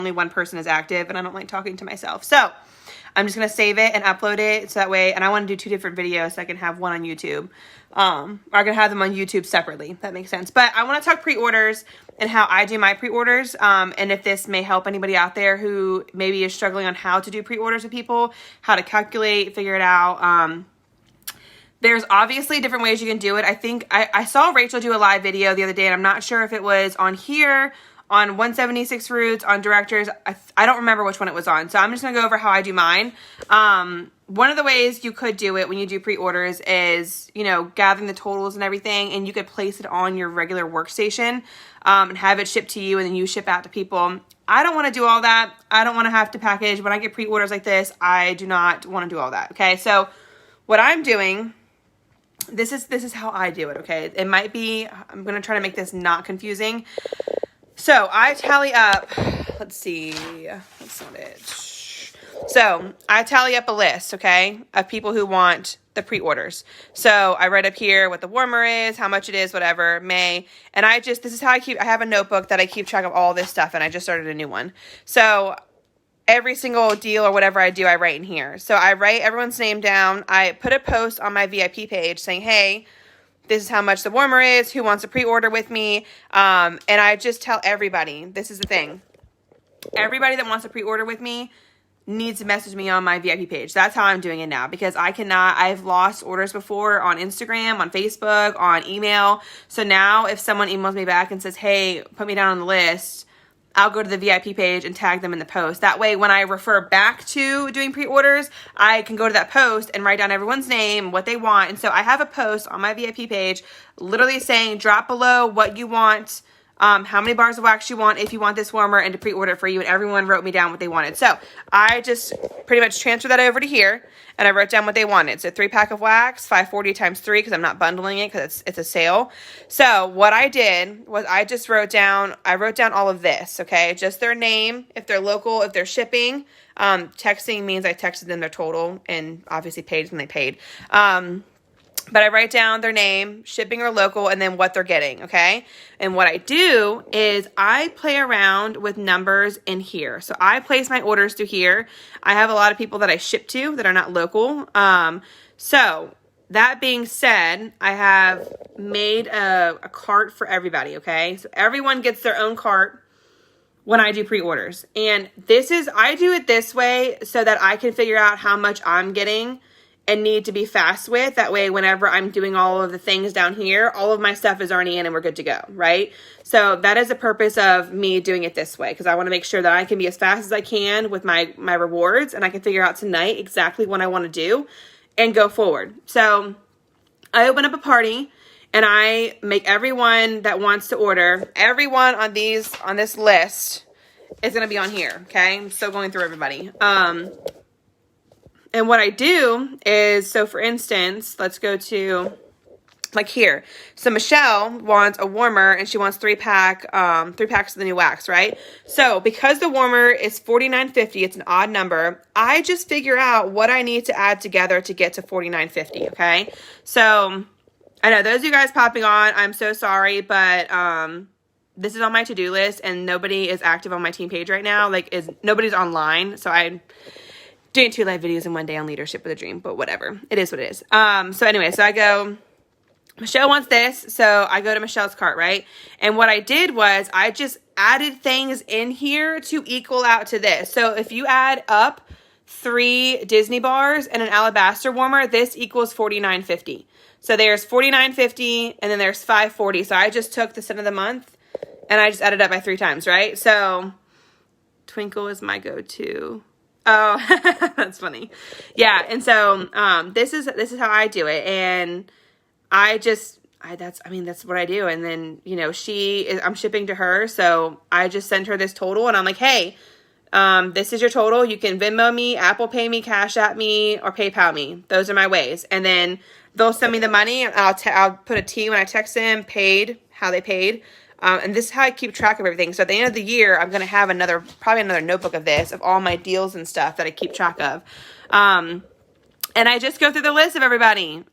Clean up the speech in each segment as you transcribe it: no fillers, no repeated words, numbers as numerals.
only one person is active and I don't like talking to myself. So I'm just going to save it and upload it so that way, and I want to do 2 different videos so I can have one on YouTube. Or I'm going to have them on YouTube separately. That makes sense. But I want to talk pre-orders and how I do my pre-orders, and if this may help anybody out there who maybe is struggling on how to do pre-orders with people, how to calculate, figure it out. There's obviously different ways you can do it. I think I saw Rachel do a live video the other day, and I'm not sure if it was on here, on 176 Roots, on Directors. I don't remember which one it was on. So I'm just going to go over how I do mine. One of the ways you could do it when you do pre-orders is, you know, gathering the totals and everything, and you could place it on your regular workstation and have it shipped to you, and then you ship out to people. I don't want to do all that. I don't want to have to package. When I get pre-orders like this, I do not want to do all that. Okay, so what I'm doing... This is how I do it, okay? It might be, I'm going to try to make this not confusing. So I tally up, let's see, that's not it. So I tally up a list, okay, of people who want the pre-orders. So I write up here what the warmer is, how much it is, whatever, May. And this is how I have a notebook that I keep track of all this stuff, and I just started a new one. So every single deal or whatever I do, I write in here. So I write everyone's name down. I put a post on my VIP page saying, hey, this is how much the warmer is, who wants a pre-order with me. And I just tell everybody, this is the thing. Everybody that wants a pre-order with me needs to message me on my VIP page. That's how I'm doing it now, because I've lost orders before on Instagram, on Facebook, on email. So now if someone emails me back and says, hey, put me down on the list, I'll go to the VIP page and tag them in the post. That way, when I refer back to doing pre-orders, I can go to that post and write down everyone's name, what they want. And so I have a post on my VIP page literally saying, drop below what you want, how many bars of wax you want, if you want this warmer, and to pre-order it for you. And everyone wrote me down what they wanted. So I just pretty much transferred that over to here, and I wrote down what they wanted. So 3-pack of wax, $5.40 times 3, because I'm not bundling it because it's a sale. So what I did was I wrote down all of this, okay? Just their name, if they're local, if they're shipping. Texting means I texted them their total, and obviously paid when they paid. But I write down their name, shipping or local, and then what they're getting, okay? And what I do is I play around with numbers in here. So I place my orders through here. I have a lot of people that I ship to that are not local. So that being said, I have made a cart for everybody, okay? So everyone gets their own cart when I do pre-orders. And I do it this way so that I can figure out how much I'm getting and need to be fast with. That way, whenever I'm doing all of the things down here, all of my stuff is already in and we're good to go, right? So that is the purpose of me doing it this way, because I want to make sure that I can be as fast as I can with my rewards, and I can figure out tonight exactly what I want to do and go forward. So I open up a party, and I make everyone that wants to order, everyone on this list is going to be on here, okay? I'm still going through everybody. And what I do is, so for instance, let's go to like here. So Michelle wants a warmer, and she wants 3-packs of the new wax, right? So because the warmer is $49.50, it's an odd number, I just figure out what I need to add together to get to $49.50, okay? So I know those of you guys popping on, I'm so sorry, but this is on my to-do list, and nobody is active on my team page right now. Nobody's online, so I'm doing 2 live videos in one day on Leadership with a Dream, but whatever. It is what it is. So anyway, so I go, Michelle wants this, so I go to Michelle's cart, right? And what I did was I just added things in here to equal out to this. So if you add up 3 Disney bars and an alabaster warmer, this equals $49.50. So there's $49.50, and then there's $5.40. So I just took the cent of the month, and I just added up by 3 times, right? So Twinkle is my go-to. Oh, that's funny. Yeah, and so this is how I do it, and that's what I do. And then, you know, I'm shipping to her, so I just send her this total, and I'm like, hey, this is your total. You can Venmo me, Apple Pay me, Cash App me, or PayPal me. Those are my ways. And then they'll send me the money, and I'll put a T when I text them, paid, how they paid. And this is how I keep track of everything. So at the end of the year, I'm going to have probably another notebook of this, of all my deals and stuff that I keep track of. And I just go through the list of everybody,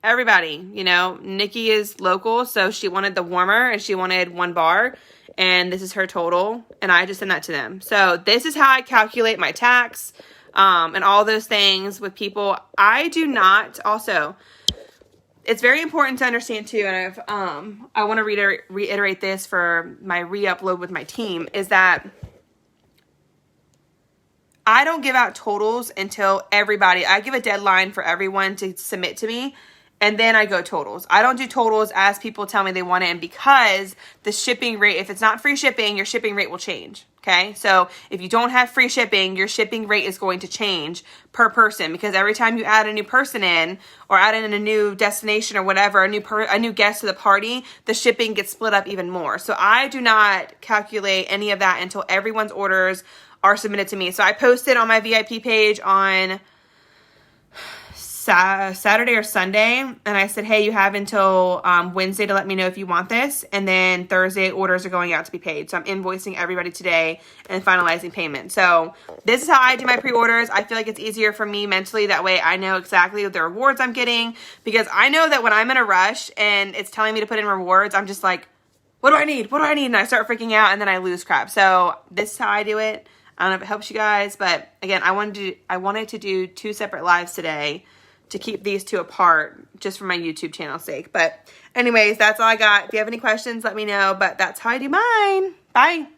you know. Nikki is local, so she wanted the warmer, and she wanted 1 bar. and this is her total, and I just send that to them. So this is how I calculate my tax, and all those things with people. I do not, also, it's very important to understand too, and I want to reiterate this for my re-upload with my team, is that I don't give out totals until I give a deadline for everyone to submit to me, and then I go totals. I don't do totals as people tell me they want it, and because the shipping rate, if it's not free shipping, your shipping rate will change. Okay, so if you don't have free shipping, your shipping rate is going to change per person, because every time you add a new person in, or add in a new destination or whatever, a new guest to the party, the shipping gets split up even more. So I do not calculate any of that until everyone's orders are submitted to me. So I posted on my VIP page on Saturday or Sunday, and I said, hey, you have until Wednesday to let me know if you want this, and then Thursday orders are going out to be paid. So I'm invoicing everybody today and finalizing payment. So this is how I do my pre-orders. I feel like it's easier for me mentally. That way I know exactly the rewards I'm getting, because I know that when I'm in a rush and it's telling me to put in rewards, I'm just like, what do I need? What do I need? And I start freaking out, and then I lose crap. So this is how I do it. I don't know if it helps you guys, but again, I wanted to do 2 separate lives today to keep these 2 apart, just for my YouTube channel's sake. But anyways, that's all I got. If you have any questions, let me know. But that's how I do mine. Bye.